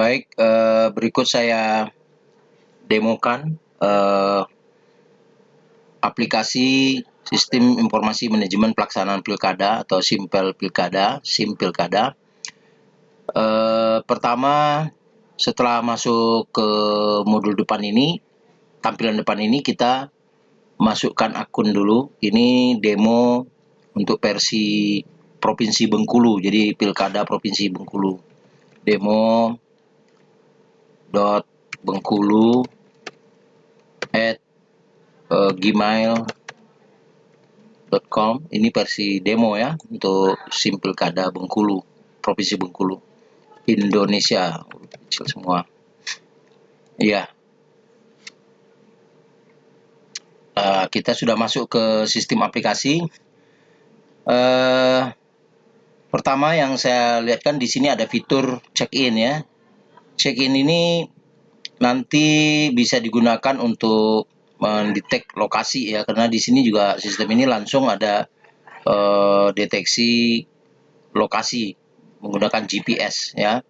Baik, berikut saya demokan aplikasi Sistem Informasi Manajemen Pelaksanaan Pilkada atau SIMPEL Pilkada, SIM Pilkada. Pertama, setelah masuk ke modul depan ini, tampilan depan ini kita masukkan akun dulu. Ini demo untuk versi Provinsi Bengkulu, jadi Pilkada Provinsi Bengkulu. Demo .bengkulu @gmail.com. Ini versi demo ya untuk SIM Pilkada Bengkulu, Provinsi Bengkulu, Indonesia, kecil semua. Iya. Kita sudah masuk ke sistem aplikasi. Pertama yang saya lihatkan di sini ada fitur check-in ya. Check-in ini nanti bisa digunakan untuk mendetek lokasi ya, karena di sini juga sistem ini langsung ada deteksi lokasi menggunakan GPS ya.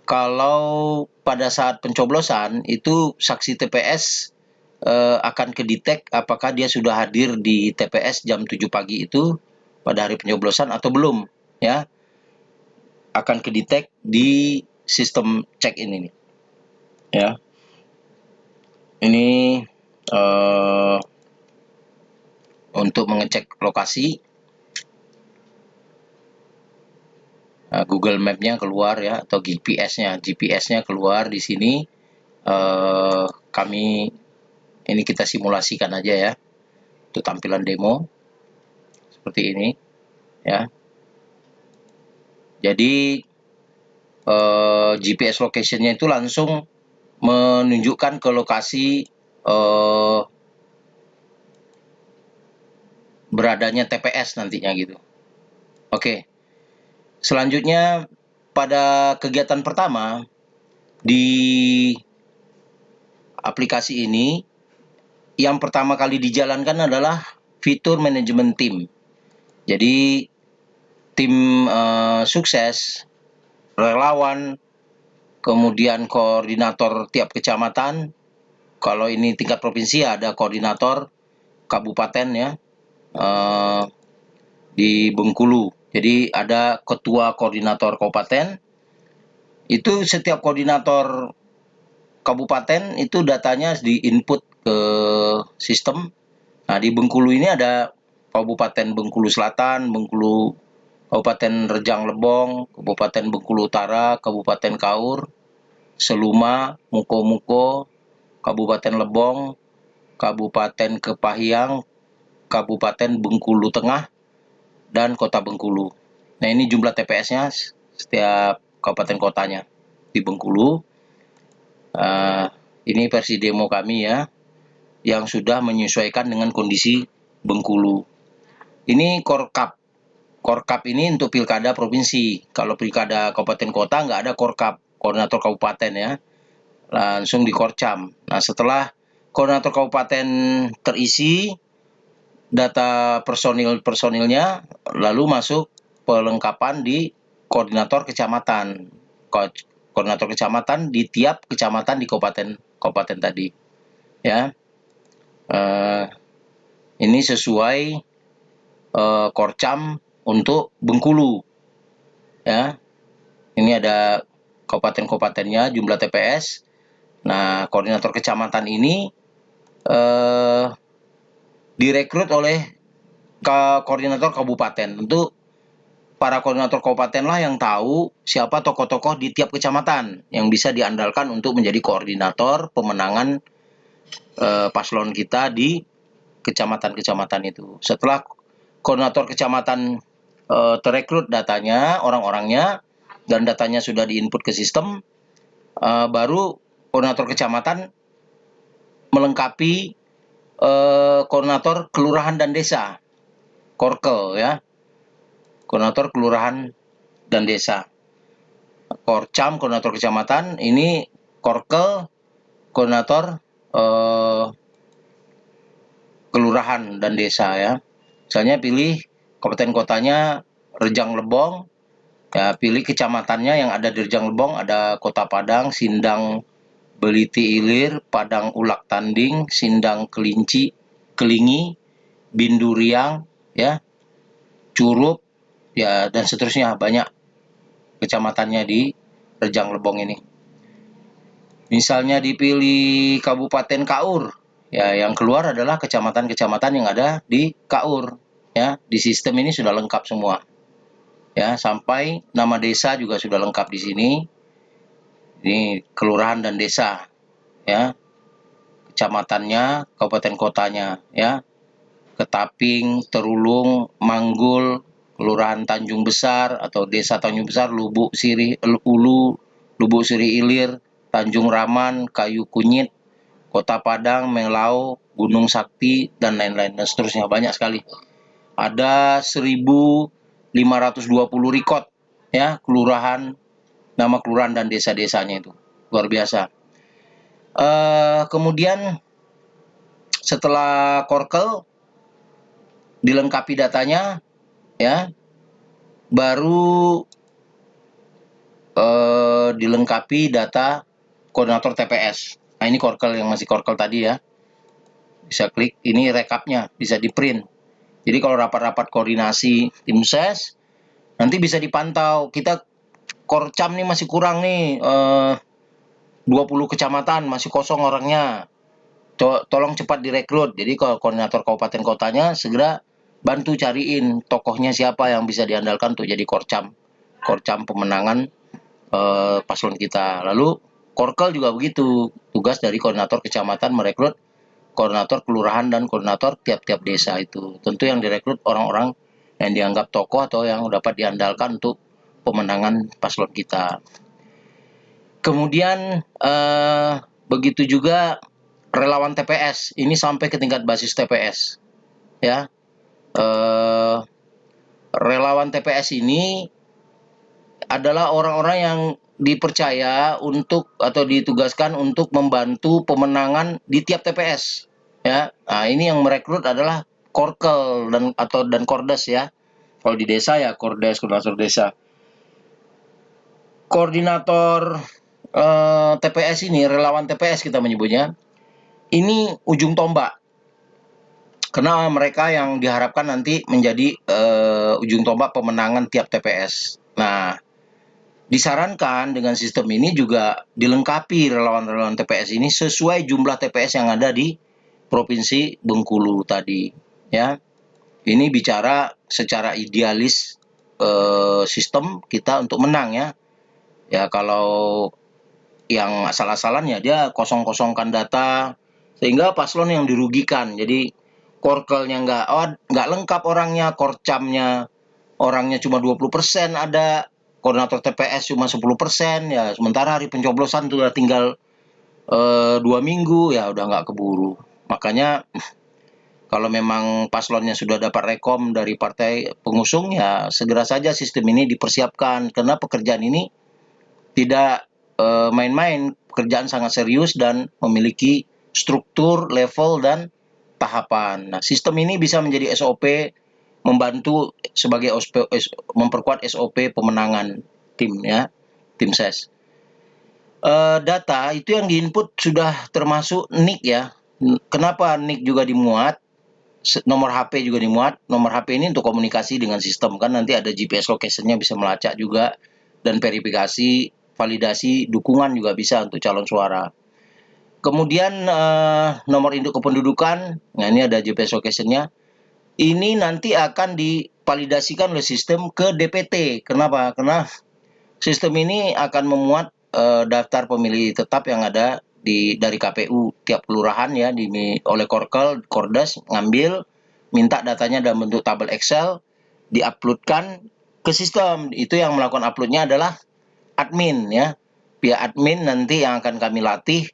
Kalau pada saat pencoblosan itu saksi TPS akan kedetek apakah dia sudah hadir di TPS jam 7 pagi itu pada hari pencoblosan atau belum ya, akan kedetek di sistem check-in ini ya. Ini untuk mengecek lokasi. Google Map-nya keluar ya, atau GPS-nya keluar di sini. Ini kita simulasikan aja ya, untuk tampilan demo seperti ini ya. Jadi GPS location-nya itu langsung menunjukkan ke lokasi beradanya TPS nantinya gitu. Oke. Selanjutnya pada kegiatan pertama di aplikasi ini, yang pertama kali dijalankan adalah fitur manajemen tim. Jadi tim sukses, relawan, kemudian koordinator tiap kecamatan. Kalau ini tingkat provinsi ada koordinator kabupaten ya, di Bengkulu. Jadi ada ketua koordinator kabupaten. Itu setiap koordinator kabupaten itu datanya di-input ke sistem. Nah, di Bengkulu ini ada Kabupaten Bengkulu Selatan, Bengkulu, Kabupaten Rejang Lebong, Kabupaten Bengkulu Utara, Kabupaten Kaur, Seluma, Muko-Muko, Kabupaten Lebong, Kabupaten Kepahiang, Kabupaten Bengkulu Tengah, dan Kota Bengkulu. Nah, ini jumlah TPS-nya setiap kabupaten kotanya di Bengkulu. Ini versi demo kami ya, yang sudah menyesuaikan dengan kondisi Bengkulu. Ini Korkap. Korkap ini untuk pilkada provinsi. Kalau pilkada kabupaten kota nggak ada Korkap, koordinator kabupaten ya. Langsung di Korcam. Nah, setelah koordinator kabupaten terisi data personilnya, lalu masuk pelengkapan di koordinator kecamatan. Koordinator kecamatan di tiap kecamatan di kabupaten tadi ya. Ini sesuai Korcam untuk Bengkulu ya. Ini ada kabupaten-kabupatennya, jumlah TPS. Nah, koordinator kecamatan ini direkrut oleh koordinator kabupaten. Untuk para koordinator kabupaten lah yang tahu siapa tokoh-tokoh di tiap kecamatan yang bisa diandalkan untuk menjadi koordinator pemenangan paslon kita di kecamatan-kecamatan itu. Setelah koordinator kecamatan terekrut datanya, orang-orangnya, dan datanya sudah diinput ke sistem, baru koordinator kecamatan melengkapi koordinator kelurahan dan desa, Korkel ya, koordinator kelurahan dan desa. Korcam koordinator kecamatan, ini Korkel koordinator kelurahan dan desa ya. Misalnya pilih kabupaten kotanya Rejang Lebong, Ya, pilih kecamatannya yang ada di Rejang Lebong, ada Kota Padang, Sindang Beliti Ilir, Padang Ulak Tanding, Sindang Kelingi, Binduriang, ya, Curup, ya, dan seterusnya. Banyak kecamatannya di Rejang Lebong ini. Misalnya dipilih Kabupaten Kaur, ya, yang keluar adalah kecamatan-kecamatan yang ada di Kaur. Ya, di sistem ini sudah lengkap semua. Ya, sampai nama desa juga sudah lengkap di sini. Ini kelurahan dan desa, ya, kecamatannya, kabupaten kotanya, ya, Ketaping, Terulung, Manggul, kelurahan Tanjung Besar atau desa Tanjung Besar, Lubuk Sirih Ulu, Lubuk Sirih Ilir, Tanjung Raman, Kayu Kunyit, Kota Padang, Melau, Gunung Sakti, dan lain-lain, dan seterusnya. Banyak sekali. Ada 1.520 rekod, ya, kelurahan, nama kelurahan dan desa-desanya itu. Luar biasa. Kemudian setelah Korkel dilengkapi datanya, ya, baru dilengkapi data koordinator TPS. Nah, ini Korkel yang masih Korkel tadi, ya. Bisa klik, ini rekapnya, bisa di print. Jadi kalau rapat-rapat koordinasi tim ses, nanti bisa dipantau. Kita Korcam nih masih kurang nih, 20 kecamatan, masih kosong orangnya. Tolong cepat direkrut. Jadi kalau koordinator kabupaten kotanya segera bantu cariin tokohnya siapa yang bisa diandalkan untuk jadi Korcam pemenangan paslon kita. Lalu Korkel juga begitu, tugas dari koordinator kecamatan merekrut koordinator kelurahan dan koordinator tiap-tiap desa itu. Tentu yang direkrut orang-orang yang dianggap tokoh atau yang dapat diandalkan untuk pemenangan paslon kita. Kemudian begitu juga relawan TPS, ini sampai ke tingkat basis TPS, ya. Relawan TPS ini adalah orang-orang yang dipercaya untuk atau ditugaskan untuk membantu pemenangan di tiap TPS, ya. Nah, ini yang merekrut adalah Korkel dan Kordes, ya. Kalau di desa ya Kordes, koordinator desa. Koordinator TPS ini, relawan TPS kita menyebutnya, ini ujung tombak. Karena mereka yang diharapkan nanti menjadi ujung tombak pemenangan tiap TPS. Nah, disarankan dengan sistem ini juga dilengkapi relawan-relawan TPS ini sesuai jumlah TPS yang ada di Provinsi Bengkulu tadi, ya. Ini bicara secara idealis sistem kita untuk menang, ya. Ya, kalau yang asal-asalan ya dia kosong-kosongkan data sehingga paslon yang dirugikan. Jadi Korkelnya nggak lengkap orangnya, Korcamnya orangnya cuma 20% ada, koordinator TPS cuma 10%, ya, sementara hari pencoblosan tuh udah tinggal 2 minggu, ya udah nggak keburu. Makanya kalau memang paslonnya sudah dapat rekom dari partai pengusung, ya segera saja sistem ini dipersiapkan, karena pekerjaan ini tidak main-main, pekerjaan sangat serius dan memiliki struktur, level, dan tahapan. Nah, sistem ini bisa menjadi SOP, membantu sebagai memperkuat SOP pemenangan tim, ya, tim ses. Data itu yang diinput sudah termasuk NIK, ya. Kenapa NIK juga dimuat? Nomor HP juga dimuat. Nomor HP ini untuk komunikasi dengan sistem, kan nanti ada GPS location-nya, bisa melacak juga, dan verifikasi, validasi, dukungan juga bisa untuk calon suara. Kemudian nomor induk kependudukan, nah ini ada GPS location-nya. Ini nanti akan divalidasikan oleh sistem ke DPT. Kenapa? Karena sistem ini akan memuat daftar pemilih tetap yang ada dari KPU tiap kelurahan, ya, oleh Korkel, Kordas ngambil, minta datanya dalam bentuk tabel Excel, diuploadkan ke sistem. Itu yang melakukan uploadnya adalah admin, ya. Pihak admin nanti yang akan kami latih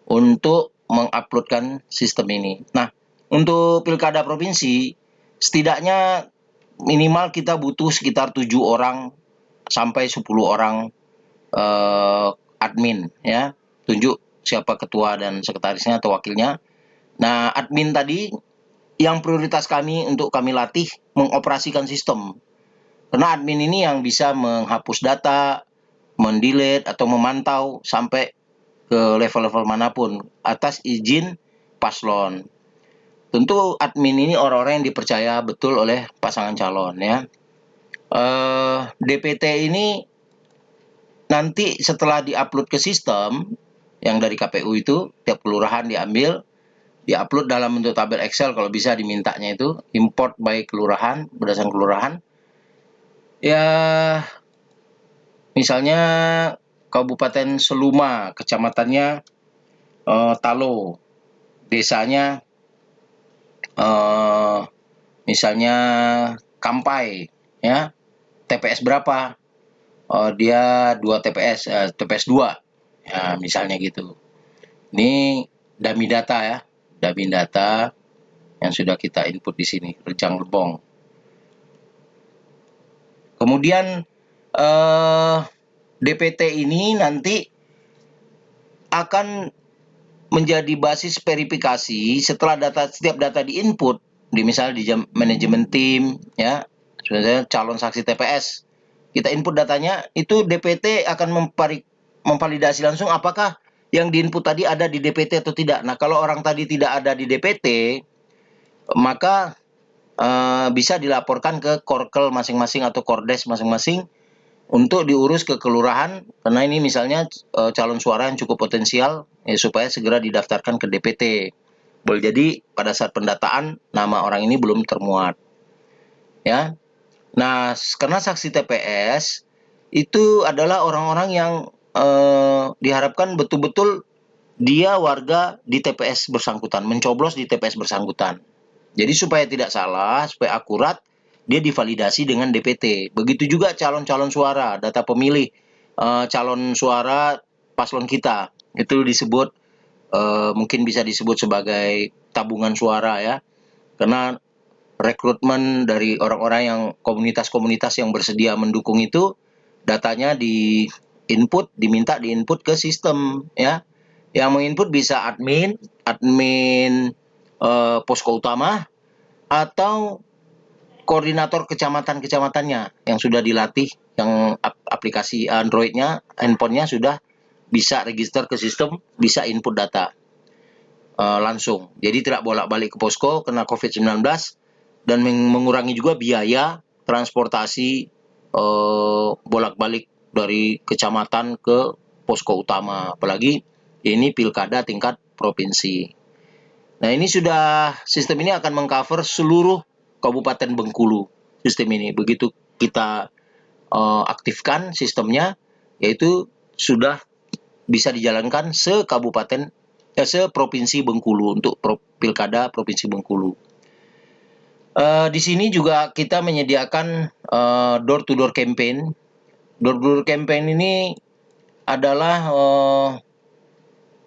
untuk menguploadkan sistem ini. Nah, untuk pilkada provinsi, setidaknya minimal kita butuh sekitar 7 orang sampai 10 orang admin, ya. Tunjuk siapa ketua dan sekretarisnya atau wakilnya. Nah, admin tadi yang prioritas kami untuk kami latih mengoperasikan sistem. Karena admin ini yang bisa menghapus data, mendelete atau memantau sampai ke level-level manapun atas izin paslon. Tentu admin ini orang-orang yang dipercaya betul oleh pasangan calon ya. DPT ini nanti setelah diupload ke sistem yang dari KPU itu, tiap kelurahan diambil, diupload dalam bentuk tabel Excel kalau bisa dimintanya itu, import by kelurahan, berdasarkan kelurahan. Ya, misalnya Kabupaten Seluma, kecamatannya Talo, desanya misalnya Kampai, ya, TPS berapa? Dia 2 TPS, TPS 2, ya, misalnya gitu. Ini dummy data ya, dummy data yang sudah kita input di sini, Rejang Lebong. Kemudian DPT ini nanti akan menjadi basis verifikasi setelah setiap data diinput di misalnya di manajemen tim ya, sebenarnya calon saksi TPS. Kita input datanya, itu DPT akan memvalidasi langsung apakah yang diinput tadi ada di DPT atau tidak. Nah, kalau orang tadi tidak ada di DPT, maka bisa dilaporkan ke Korkel masing-masing atau Kordes masing-masing untuk diurus ke kelurahan, karena ini misalnya calon suara yang cukup potensial ya, supaya segera didaftarkan ke DPT. Boleh jadi pada saat pendataan nama orang ini belum termuat. Ya. Nah, karena saksi TPS itu adalah orang-orang yang diharapkan betul-betul dia warga di TPS bersangkutan, mencoblos di TPS bersangkutan. Jadi supaya tidak salah, supaya akurat, dia divalidasi dengan DPT. Begitu juga calon-calon suara, data pemilih calon suara paslon kita. Itu disebut, mungkin bisa disebut sebagai tabungan suara ya. Karena rekrutmen dari orang-orang yang komunitas-komunitas yang bersedia mendukung itu, datanya diminta diinput ke sistem ya. Yang menginput bisa admin posko utama, atau koordinator kecamatan-kecamatannya yang sudah dilatih, yang aplikasi Android-nya, handphonenya sudah bisa register ke sistem, bisa input data langsung. Jadi tidak bolak-balik ke posko kena COVID-19 dan mengurangi juga biaya transportasi bolak-balik dari kecamatan ke posko utama. Apalagi ini pilkada tingkat provinsi. Nah, ini sistem ini akan mengcover seluruh Kabupaten Bengkulu. Sistem ini begitu kita aktifkan sistemnya, yaitu sudah bisa dijalankan se-provinsi Bengkulu untuk pilkada provinsi Bengkulu. Di sini juga kita menyediakan door-to-door campaign. Door-to-door campaign ini adalah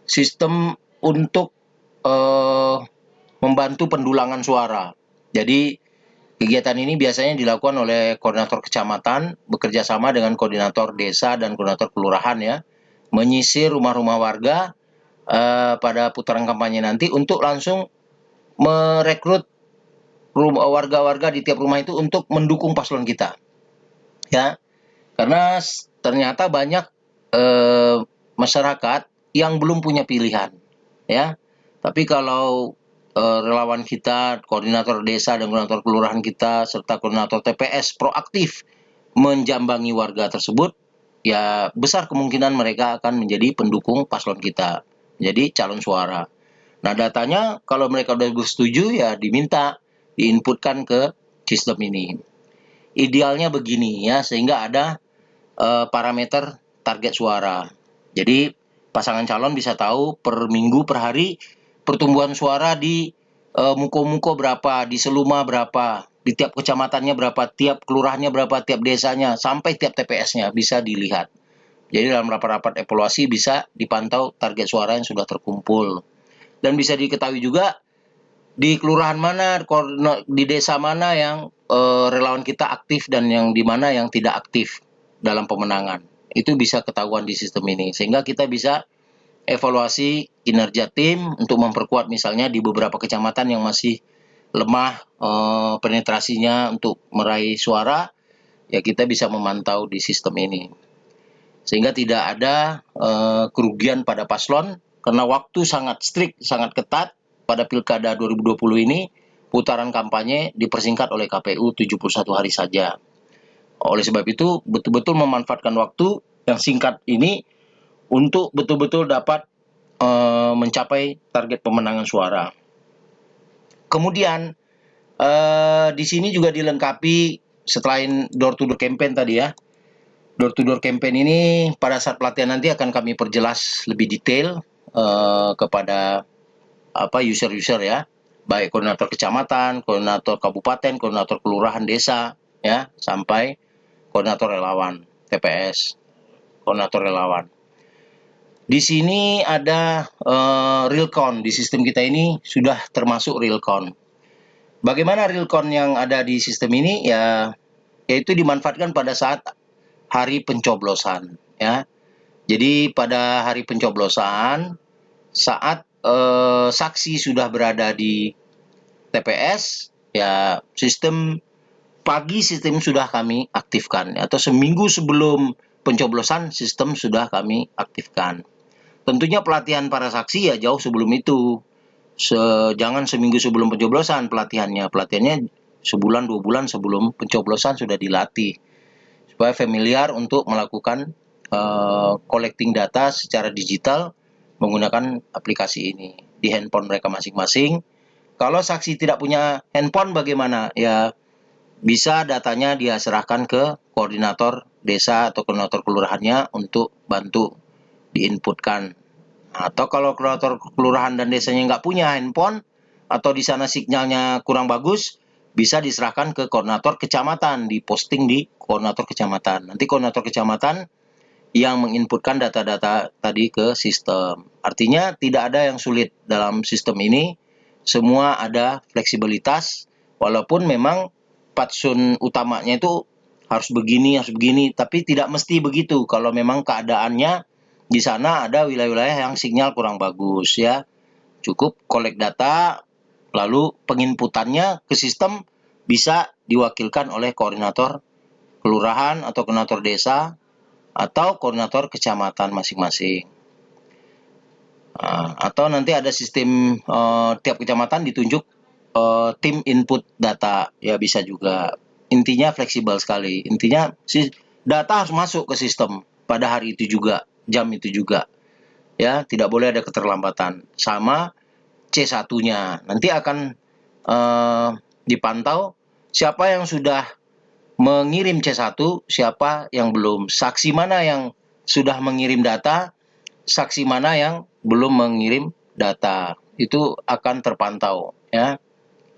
sistem untuk membantu pendulangan suara. Jadi kegiatan ini biasanya dilakukan oleh koordinator kecamatan bekerja sama dengan koordinator desa dan koordinator kelurahan ya, menyisir rumah-rumah warga pada putaran kampanye nanti untuk langsung merekrut warga-warga di tiap rumah itu untuk mendukung paslon kita. Ya. Karena ternyata banyak masyarakat yang belum punya pilihan ya. Tapi kalau relawan kita, koordinator desa dan koordinator kelurahan kita, serta koordinator TPS proaktif menjambangi warga tersebut, ya besar kemungkinan mereka akan menjadi pendukung paslon kita, jadi calon suara. Nah, datanya kalau mereka sudah bersetuju, ya diminta diinputkan ke sistem ini. Idealnya begini ya, sehingga ada parameter target suara. Jadi pasangan calon bisa tahu per minggu, per hari, pertumbuhan suara di muko-muko berapa, di Seluma berapa, di tiap kecamatannya berapa, tiap kelurahannya berapa, tiap desanya, sampai tiap TPS-nya bisa dilihat. Jadi dalam rapat-rapat evaluasi bisa dipantau target suara yang sudah terkumpul. Dan bisa diketahui juga di kelurahan mana, di desa mana yang relawan kita aktif dan yang di mana yang tidak aktif dalam pemenangan. Itu bisa ketahuan di sistem ini. Sehingga kita bisa evaluasi kinerja tim untuk memperkuat misalnya di beberapa kecamatan yang masih lemah penetrasinya untuk meraih suara, ya kita bisa memantau di sistem ini. Sehingga tidak ada kerugian pada paslon, karena waktu sangat strict, sangat ketat pada Pilkada 2020 ini, putaran kampanye dipersingkat oleh KPU 71 hari saja. Oleh sebab itu, betul-betul memanfaatkan waktu yang singkat ini untuk betul-betul dapat mencapai target pemenangan suara. Kemudian, di sini juga dilengkapi selain door-to-door campaign tadi ya. Door-to-door campaign ini pada saat pelatihan nanti akan kami perjelas lebih detail kepada user-user ya, baik koordinator kecamatan, koordinator kabupaten, koordinator kelurahan desa, ya, sampai koordinator relawan TPS, koordinator relawan. Di sini ada real count, di sistem kita ini sudah termasuk real count. Bagaimana real count yang ada di sistem ini? Ya, yaitu dimanfaatkan pada saat hari pencoblosan, ya. Jadi pada hari pencoblosan, saat saksi sudah berada di TPS, ya sistem sudah kami aktifkan, atau seminggu sebelum pencoblosan sistem sudah kami aktifkan. Tentunya pelatihan para saksi ya jauh sebelum itu. Jangan seminggu sebelum pencoblosan pelatihannya. Pelatihannya sebulan 2 bulan sebelum pencoblosan sudah dilatih. Supaya familiar untuk melakukan collecting data secara digital menggunakan aplikasi ini di handphone mereka masing-masing. Kalau saksi tidak punya handphone bagaimana? Ya bisa datanya dia serahkan ke koordinator desa atau koordinator kelurahannya untuk bantu diinputkan. Atau kalau koordinator kelurahan dan desanya nggak punya handphone atau di sana sinyalnya kurang bagus, bisa diserahkan ke koordinator kecamatan, diposting di koordinator kecamatan. Nanti koordinator kecamatan yang menginputkan data-data tadi ke sistem. Artinya tidak ada yang sulit dalam sistem ini, semua ada fleksibilitas, walaupun memang patsun utamanya itu harus begini, tapi tidak mesti begitu kalau memang keadaannya di sana ada wilayah-wilayah yang sinyal kurang bagus ya. Cukup collect data, lalu penginputannya ke sistem bisa diwakilkan oleh koordinator kelurahan atau koordinator desa atau koordinator kecamatan masing-masing. Atau nanti ada sistem tiap kecamatan ditunjuk tim input data, ya bisa juga. Intinya fleksibel sekali. Intinya data harus masuk ke sistem pada hari itu juga, jam itu juga. Ya, tidak boleh ada keterlambatan. Sama C1-nya. Nanti akan dipantau siapa yang sudah mengirim C1, siapa yang belum. Saksi mana yang sudah mengirim data, saksi mana yang belum mengirim data. Itu akan terpantau ya.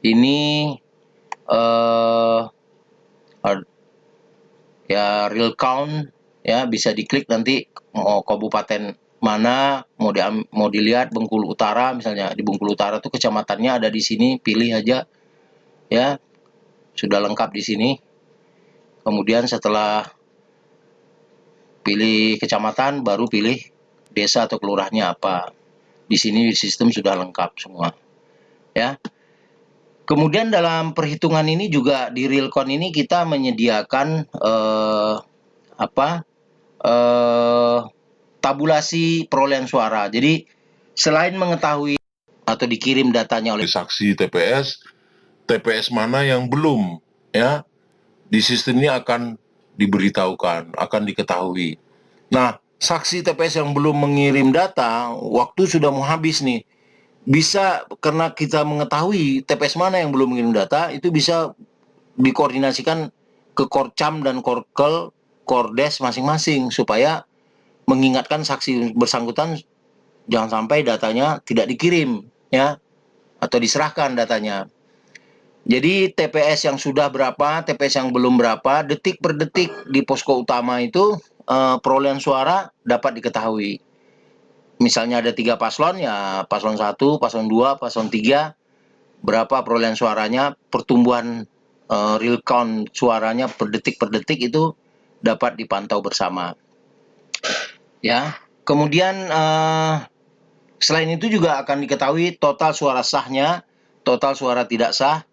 Ini ya real count ya, bisa diklik nanti mau kabupaten mana, mau dilihat Bengkulu Utara misalnya. Di Bengkulu Utara tuh kecamatannya ada di sini, pilih aja ya. Sudah lengkap di sini. Kemudian setelah pilih kecamatan baru pilih desa atau kelurahnya apa. Di sini sistem sudah lengkap semua. Ya. Kemudian dalam perhitungan ini juga di Realcon ini kita menyediakan tabulasi perolehan suara. Jadi selain mengetahui atau dikirim datanya oleh saksi TPS mana yang belum ya, di sistem ini akan diberitahukan, akan diketahui. Nah, saksi TPS yang belum mengirim data, waktu sudah mau habis nih. Bisa, karena kita mengetahui TPS mana yang belum mengirim data, itu bisa dikoordinasikan ke Korcam dan Korkel, Kordes masing-masing, supaya mengingatkan saksi bersangkutan jangan sampai datanya tidak dikirim ya, atau diserahkan datanya. Jadi TPS yang sudah berapa, TPS yang belum berapa, detik per detik di posko utama itu perolehan suara dapat diketahui. Misalnya ada 3 paslon, ya paslon 1, paslon 2, paslon 3, berapa perolehan suaranya, pertumbuhan real count suaranya per detik itu dapat dipantau bersama. Ya, kemudian selain itu juga akan diketahui total suara sahnya, total suara tidak sah,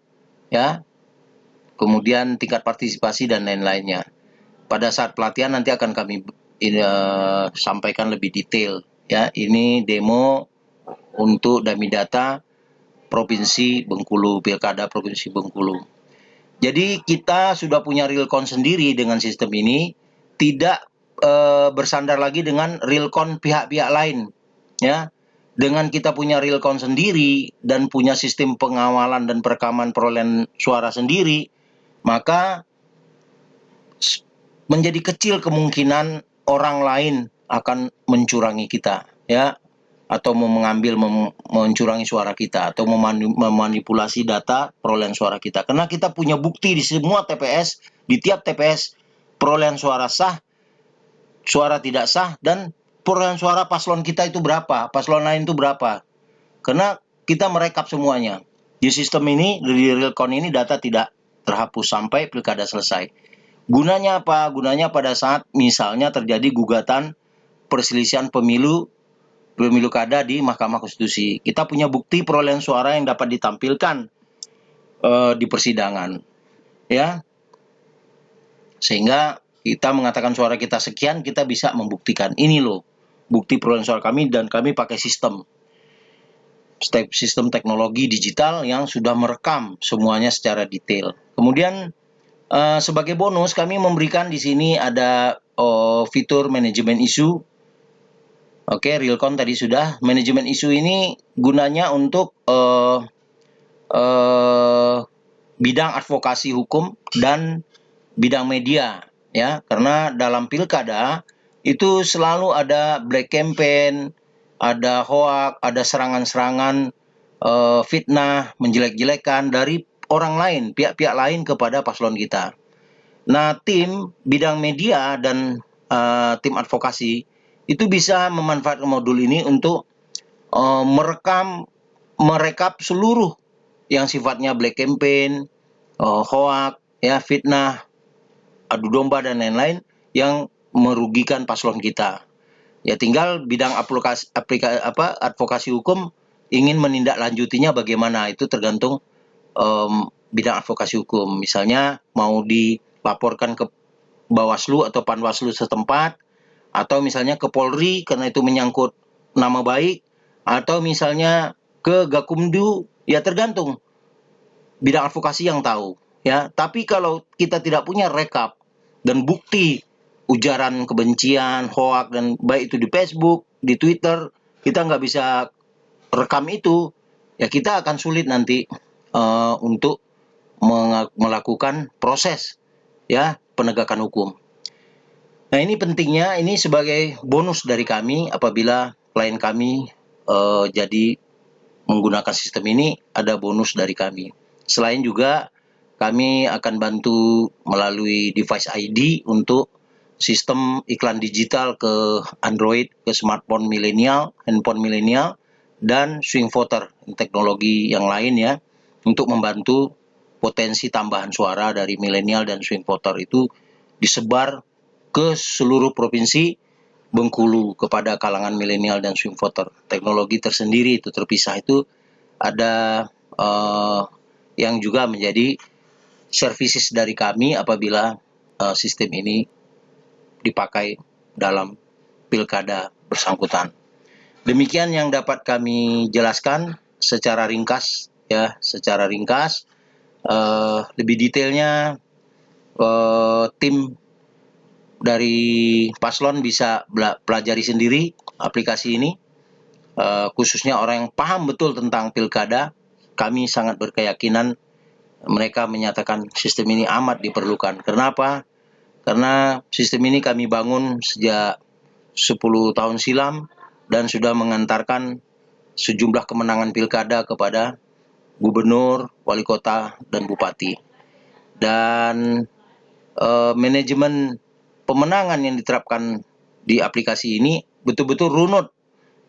ya. kemudian tingkat partisipasi dan lain-lainnya. Pada saat pelatihan nanti akan kami sampaikan lebih detail ya. Ini demo untuk dummy data Provinsi Bengkulu, Pilkada Provinsi Bengkulu. Jadi kita sudah punya realcon sendiri dengan sistem ini, tidak bersandar lagi dengan realcon pihak-pihak lain ya. Dengan kita punya realcon sendiri dan punya sistem pengawalan dan perekaman perolehan suara sendiri, maka menjadi kecil kemungkinan orang lain akan mencurangi kita ya, atau mengambil mencurangi suara kita atau memanipulasi data perolehan suara kita, karena kita punya bukti di semua TPS, di tiap TPS perolehan suara sah, suara tidak sah, dan perolehan suara paslon kita itu berapa, paslon lain itu berapa, karena kita merekap semuanya di sistem ini. Di realcon ini data tidak terhapus sampai pilkada selesai. Gunanya apa? Gunanya pada saat misalnya terjadi gugatan perselisihan pemilu kada di Mahkamah Konstitusi, kita punya bukti perolehan suara yang dapat ditampilkan di persidangan ya, sehingga kita mengatakan suara kita sekian, kita bisa membuktikan ini loh bukti perolehan suara kami, dan kami pakai sistem teknologi digital yang sudah merekam semuanya secara detail. Kemudian sebagai bonus kami memberikan di sini ada fitur manajemen isu. Oke, realcon tadi sudah. Manajemen isu ini gunanya untuk bidang advokasi hukum dan bidang media ya, karena dalam pilkada itu selalu ada black campaign, ada hoak, ada serangan-serangan fitnah, menjelek-jelekan dari orang lain, pihak-pihak lain kepada paslon kita. Nah, tim bidang media dan tim advokasi itu bisa memanfaatkan modul ini untuk merekap seluruh yang sifatnya black campaign, hoak, ya, fitnah, adu domba dan lain-lain yang merugikan paslon kita. Ya tinggal bidang advokasi hukum ingin menindaklanjutinya bagaimana, itu tergantung bidang advokasi hukum. Misalnya mau dilaporkan ke Bawaslu atau Panwaslu setempat, atau misalnya ke Polri karena itu menyangkut nama baik, atau misalnya ke Gakumdu, ya tergantung bidang advokasi yang tahu ya. Tapi kalau kita tidak punya rekap dan bukti ujaran kebencian, hoak, dan baik itu di Facebook, di Twitter, kita nggak bisa rekam itu, ya kita akan sulit nanti untuk melakukan proses ya penegakan hukum. Nah, ini pentingnya, ini sebagai bonus dari kami apabila klien kami jadi menggunakan sistem ini, ada bonus dari kami. Selain juga kami akan bantu melalui device ID untuk sistem iklan digital ke Android, ke smartphone milenial, handphone milenial, dan swing voter, teknologi yang lain ya, untuk membantu potensi tambahan suara dari milenial dan swing voter itu disebar ke seluruh provinsi Bengkulu kepada kalangan milenial dan swing voter. Teknologi tersendiri itu terpisah, itu ada yang juga menjadi services dari kami apabila sistem ini dipakai dalam pilkada bersangkutan. Demikian yang dapat kami jelaskan secara ringkas ya, secara ringkas. Lebih detailnya tim dari paslon bisa pelajari sendiri aplikasi ini, khususnya orang yang paham betul tentang pilkada. Kami sangat berkeyakinan mereka menyatakan sistem ini amat diperlukan. Kenapa? Karena sistem ini kami bangun sejak 10 tahun silam dan sudah mengantarkan sejumlah kemenangan pilkada kepada gubernur, wali kota, dan bupati. Dan manajemen pemenangan yang diterapkan di aplikasi ini betul-betul runut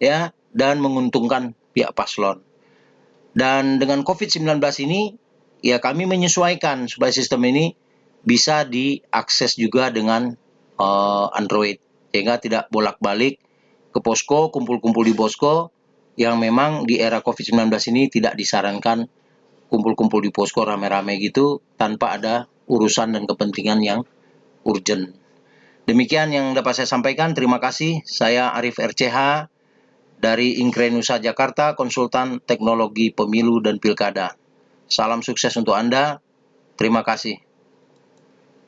ya, dan menguntungkan pihak paslon. Dan dengan COVID-19 ini ya kami menyesuaikan supaya sistem ini bisa diakses juga dengan Android, sehingga tidak bolak-balik ke posko, kumpul-kumpul di posko, yang memang di era COVID-19 ini tidak disarankan kumpul-kumpul di posko rame-rame gitu tanpa ada urusan dan kepentingan yang urgent. Demikian yang dapat saya sampaikan. Terima kasih. Saya Arif RCH dari Inkrenusa Jakarta, konsultan teknologi pemilu dan pilkada. Salam sukses untuk Anda. Terima kasih.